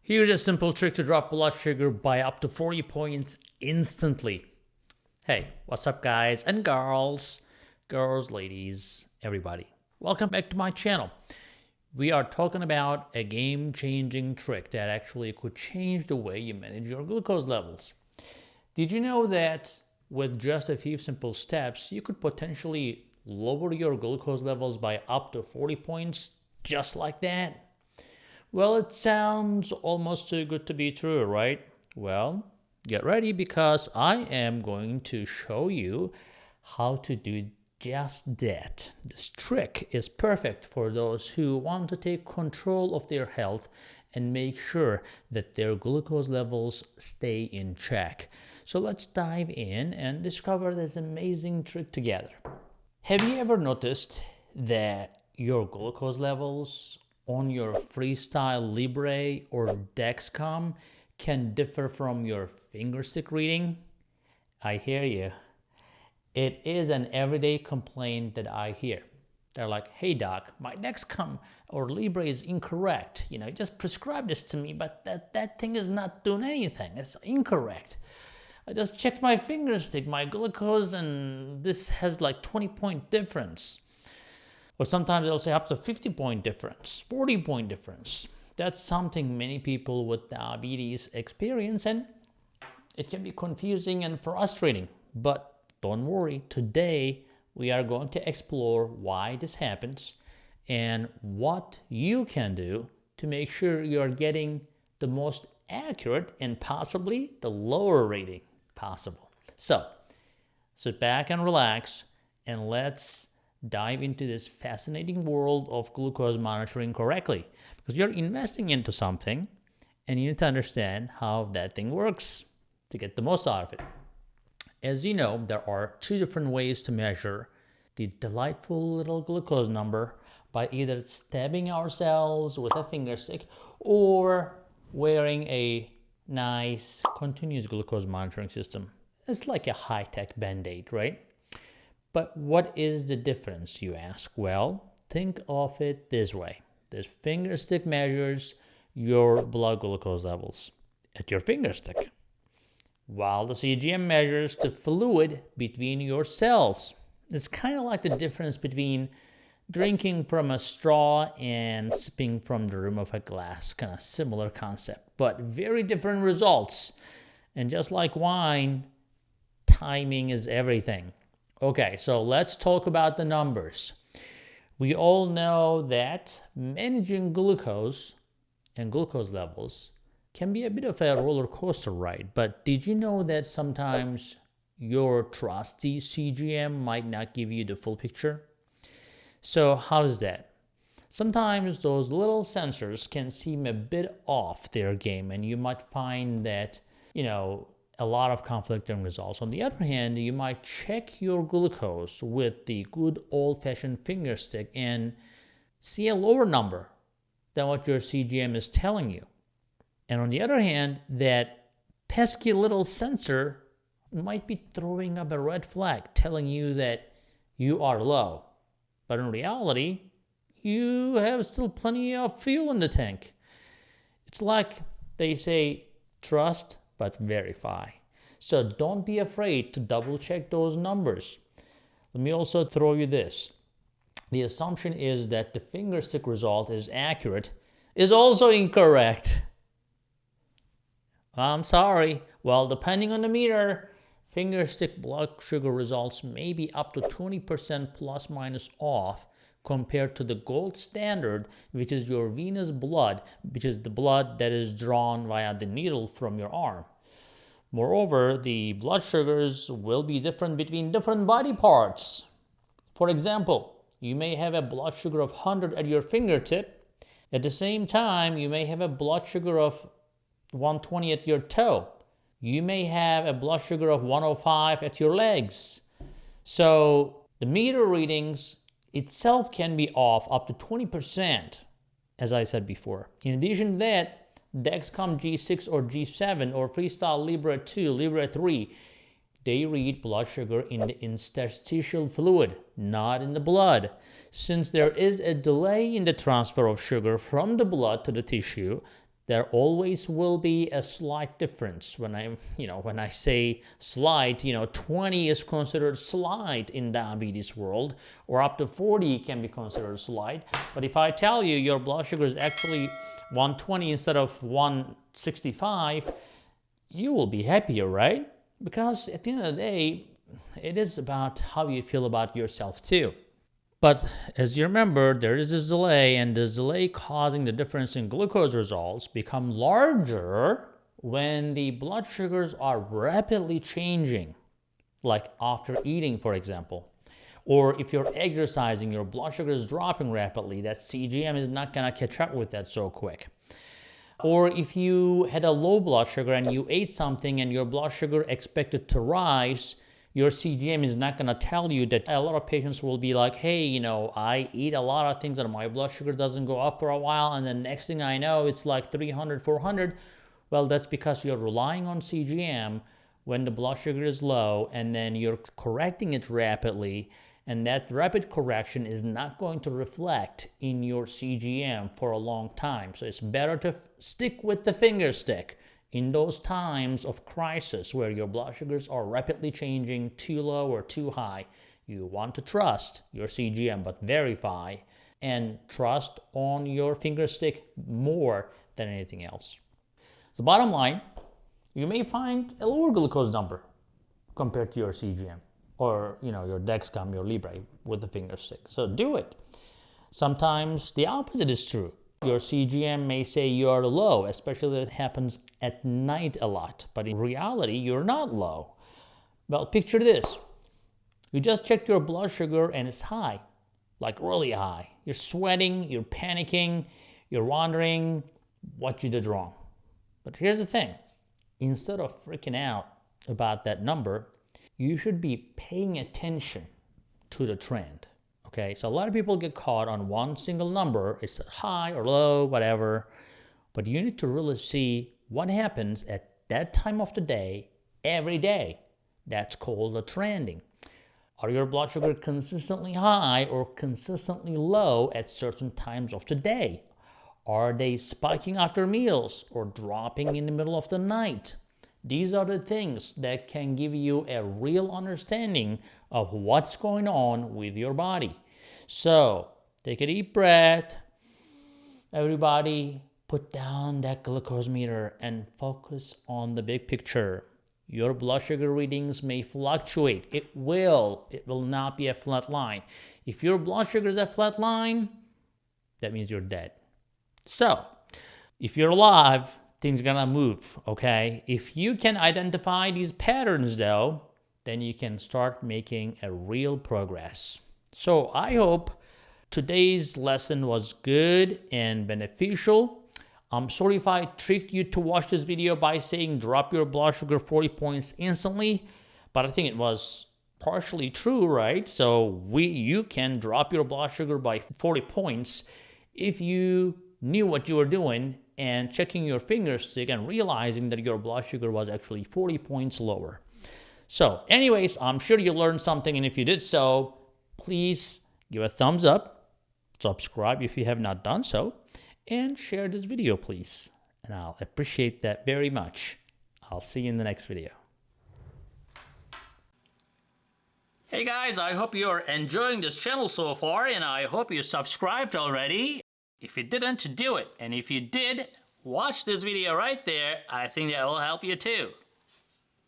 Here's a simple trick to drop blood sugar by up to 40 points instantly. Hey, what's up guys and girls, ladies, everybody. Welcome back to my channel. We are talking about a game-changing trick that actually could change the way you manage your glucose levels. Did you know that with just a few simple steps, you could potentially lower your glucose levels by up to 40 points just like that? Well, it sounds almost too good to be true, right? Well, get ready because I am going to show you how to do just that. This trick is perfect for those who want to take control of their health and make sure that their glucose levels stay in check. So let's dive in and discover this amazing trick together. Have you ever noticed that your glucose levels on your Freestyle Libre or Dexcom can differ from your fingerstick reading? I hear you. It is an everyday complaint that I hear. They're like, hey doc, my Dexcom or Libre is incorrect. Just prescribe this to me, but that thing is not doing anything. It's incorrect. I just checked my fingerstick, my glucose, and this has like 20-point difference. Or sometimes they'll say up to 50-point difference, 40-point difference. That's something many people with diabetes experience, and it can be confusing and frustrating. But don't worry, today we are going to explore why this happens and what you can do to make sure you're getting the most accurate and possibly the lower rating possible. So sit back and relax and let's dive into this fascinating world of glucose monitoring correctly, because you're investing into something and you need to understand how that thing works to get the most out of it. As you know, there are two different ways to measure the delightful little glucose number: by either stabbing ourselves with a finger stick or wearing a nice continuous glucose monitoring system. It's like a high-tech Band-Aid, right? But what is the difference, you ask? Well, think of it this way. This finger stick measures your blood glucose levels at your finger stick, while the CGM measures the fluid between your cells. It's kind of like the difference between drinking from a straw and sipping from the rim of a glass. Kind of similar concept, but very different results. And just like wine, timing is everything. Okay, so let's talk about the numbers. We all know that managing glucose and glucose levels can be a bit of a roller coaster ride, but did you know that sometimes your trusty CGM might not give you the full picture? So how's that? Sometimes those little sensors can seem a bit off their game, and you might find that, a lot of conflicting results. On the other hand, you might check your glucose with the good old-fashioned finger stick and see a lower number than what your CGM is telling you. And on the other hand, that pesky little sensor might be throwing up a red flag telling you that you are low. But in reality, you have still plenty of fuel in the tank. It's like they say, trust but verify. So don't be afraid to double check those numbers. Let me also throw you this. The assumption is that the finger stick result is accurate is also incorrect. I'm sorry. Well, depending on the meter, finger stick blood sugar results may be up to 20% plus minus off compared to the gold standard, which is your venous blood, which is the blood that is drawn via the needle from your arm. Moreover, the blood sugars will be different between different body parts. For example, you may have a blood sugar of 100 at your fingertip. At the same time, you may have a blood sugar of 120 at your toe. You may have a blood sugar of 105 at your legs. So the meter readings itself can be off up to 20%, as I said before. In addition to that, Dexcom G6 or G7 or Freestyle Libre 2, Libre 3, they read blood sugar in the interstitial fluid, not in the blood. Since there is a delay in the transfer of sugar from the blood to the tissue, There always will be a slight difference. When I say slight, 20 is considered slight in diabetes world, or up to 40 can be considered slight. But if I tell you your blood sugar is actually 120 instead of 165, you will be happier, right? Because at the end of the day, it is about how you feel about yourself too. But as you remember, there is this delay, and this delay causing the difference in glucose results become larger when the blood sugars are rapidly changing, like after eating, for example. Or if you're exercising, your blood sugar is dropping rapidly, that CGM is not going to catch up with that so quick. Or if you had a low blood sugar and you ate something and your blood sugar expected to rise, your CGM is not going to tell you that. A lot of patients will be like, hey, I eat a lot of things and my blood sugar doesn't go up for a while, and then next thing I know, it's like 300, 400. Well, that's because you're relying on CGM when the blood sugar is low, and then you're correcting it rapidly, and that rapid correction is not going to reflect in your CGM for a long time. So it's better to stick with the finger stick in those times of crisis where your blood sugars are rapidly changing, too low or too high. You want to trust your CGM, but verify and trust on your finger stick more than anything else. The bottom line, you may find a lower glucose number compared to your CGM or your Dexcom, your Libre with the finger stick. So do it. Sometimes the opposite is true. Your CGM may say you are low, especially if it happens at night a lot. But in reality, you're not low. Well, picture this. You just checked your blood sugar and it's high, like really high. You're sweating, you're panicking, you're wondering what you did wrong. But here's the thing. Instead of freaking out about that number, you should be paying attention to the trend. Okay, so a lot of people get caught on one single number. It's high or low, whatever. But you need to really see what happens at that time of the day, every day. That's called a trending. Are your blood sugar consistently high or consistently low at certain times of the day? Are they spiking after meals or dropping in the middle of the night? These are the things that can give you a real understanding of what's going on with your body. So, take a deep breath. Everybody, put down that glucose meter and focus on the big picture. Your blood sugar readings may fluctuate. It will not be a flat line. If your blood sugar is a flat line, that means you're dead. So, if you're alive, things are gonna move, okay? If you can identify these patterns though, then you can start making a real progress. So I hope today's lesson was good and beneficial. I'm sorry if I tricked you to watch this video by saying drop your blood sugar 40 points instantly, but I think it was partially true, right? So you can drop your blood sugar by 40 points if you knew what you were doing and checking your finger stick and realizing that your blood sugar was actually 40 points lower. So anyways, I'm sure you learned something, and if you did so, please give a thumbs up, subscribe if you have not done so, and share this video, please. And I'll appreciate that very much. I'll see you in the next video. Hey guys, I hope you're enjoying this channel so far, and I hope you subscribed already. If you didn't, do it. And if you did, watch this video right there. I think that will help you too.